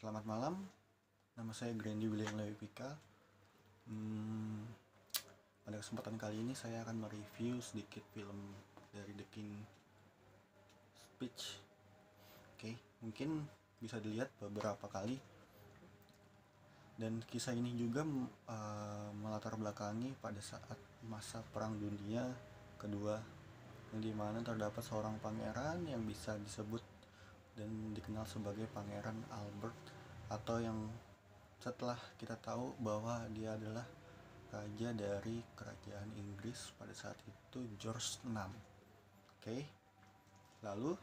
Selamat malam, nama saya Grandi William Lewipika. Pada kesempatan kali ini saya akan mereview sedikit film dari The King's Speech. Mungkin bisa dilihat beberapa kali. Dan kisah ini juga melatar belakangi pada saat masa Perang Dunia Kedua, yang dimana terdapat seorang pangeran yang bisa disebut dan dikenal sebagai Pangeran Albert, atau yang setelah kita tahu bahwa dia adalah raja dari kerajaan Inggris pada saat itu, George VI. Lalu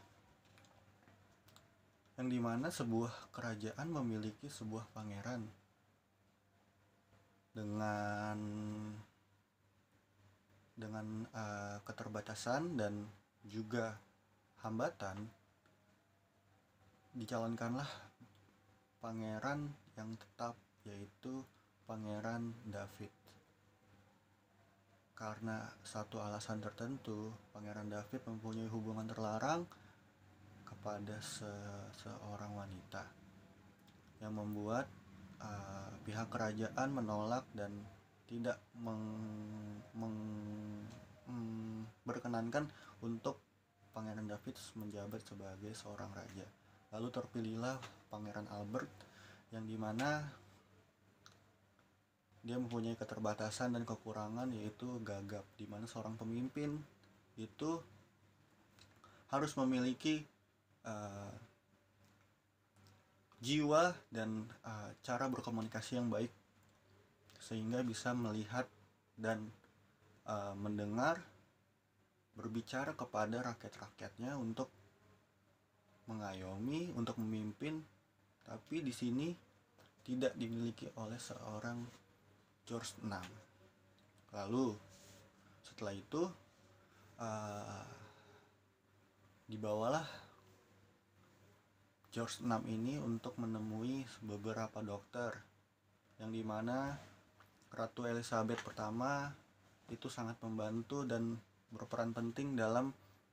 yang dimana sebuah kerajaan memiliki sebuah pangeran dengan keterbatasan dan juga hambatan, dicalonkanlah pangeran yang tetap, yaitu Pangeran David. Karena satu alasan tertentu, Pangeran David mempunyai hubungan terlarang kepada seorang wanita, yang membuat pihak kerajaan menolak dan tidak berkenankan untuk Pangeran David menjabat sebagai seorang raja. Lalu terpilihlah Pangeran Albert, yang dimana dia mempunyai keterbatasan dan kekurangan, yaitu gagap, dimana seorang pemimpin itu harus memiliki jiwa dan cara berkomunikasi yang baik, sehingga bisa melihat dan mendengar, berbicara kepada rakyat-rakyatnya untuk mengayomi, untuk memimpin. Tapi di sini tidak dimiliki oleh seorang George VI. Lalu setelah itu dibawalah George VI ini untuk menemui beberapa dokter, yang dimana Ratu Elizabeth pertama itu sangat membantu dan berperan penting dalam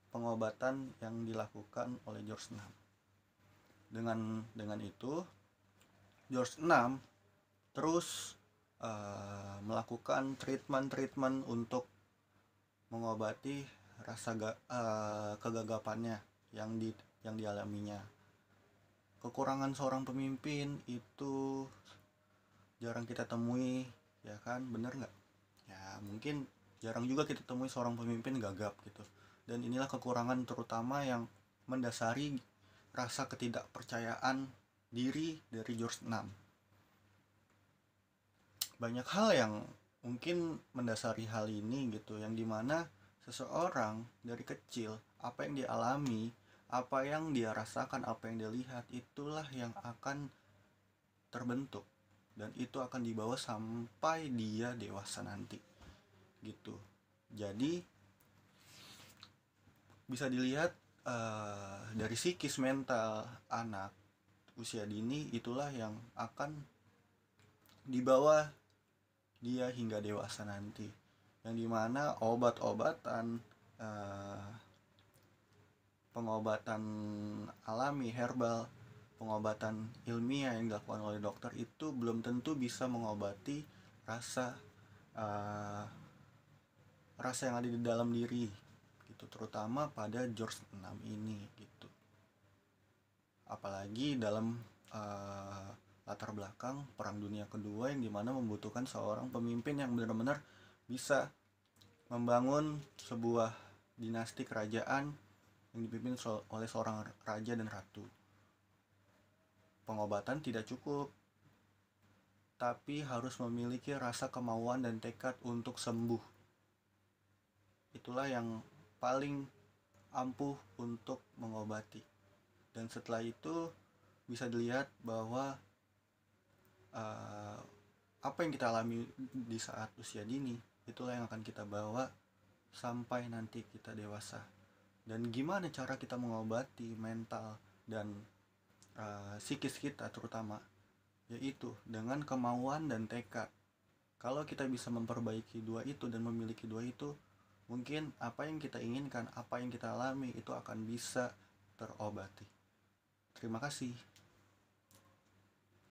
pengobatan yang dilakukan oleh George VI. Dengan itu George VI terus melakukan treatment untuk mengobati rasa kegagapannya yang dialaminya. Kekurangan seorang pemimpin itu jarang kita temui, ya kan? Bener nggak? Ya mungkin jarang juga kita temui seorang pemimpin gagap gitu. Dan inilah kekurangan terutama yang mendasari rasa ketidakpercayaan diri dari George VI. Banyak hal yang mungkin mendasari hal ini gitu, yang dimana seseorang dari kecil, apa yang dialami, apa yang dia rasakan, apa yang dia lihat, itulah yang akan terbentuk, dan itu akan dibawa sampai dia dewasa nanti gitu. Jadi bisa dilihat dari psikis mental anak usia dini, itulah yang akan dibawa dia hingga dewasa nanti, yang dimana obat-obatan, pengobatan alami, herbal, pengobatan ilmiah yang dilakukan oleh dokter itu belum tentu bisa mengobati rasa yang ada di dalam diri gitu, terutama pada George VI ini gitu. Apalagi dalam latar belakang Perang Dunia Kedua, yang dimana membutuhkan seorang pemimpin yang benar-benar bisa membangun sebuah dinasti kerajaan yang dipimpin oleh seorang raja dan ratu. Pengobatan tidak cukup, tapi harus memiliki rasa kemauan dan tekad untuk sembuh. Itulah yang paling ampuh untuk mengobati. Dan setelah itu bisa dilihat bahwa apa yang kita alami di saat usia dini, itulah yang akan kita bawa sampai nanti kita dewasa. Dan gimana cara kita mengobati mental dan psikis kita terutama, yaitu dengan kemauan dan tekad. Kalau kita bisa memperbaiki dua itu dan memiliki dua itu, mungkin apa yang kita inginkan, apa yang kita alami itu akan bisa terobati. Terima kasih.